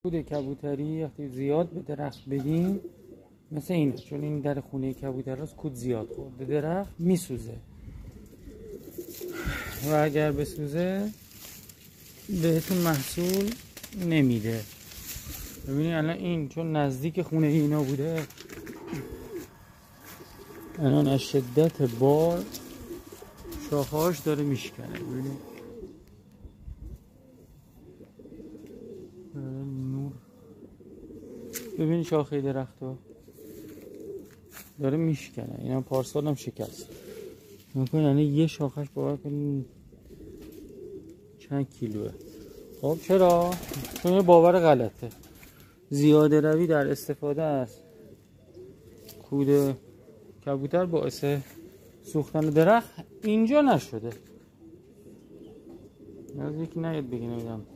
کود کبوتری وقتی زیاد به درخت بدیم مثل اینه، چون این در خونه کبوتر هست، کود زیاد خورده درخت میسوزه و اگر بسوزه بهتون محصول نمیده. ببینید الان این چون نزدیک خونه اینا بوده، الان از شدت بار شاخه‌هاش داره میشکنه. ببینید نور، ببینید شاخه درختو داره میشکنه. اینا پارسال هم شکست. نکنید الان یه شاخش باور کنید چند کیلوه. خب چرا؟ چون یه باور غلطه، زیاده روی در استفاده از کود کبوتر باعث سوختن درخت اینجا نشده. از یکی نیاد بگی نمیدم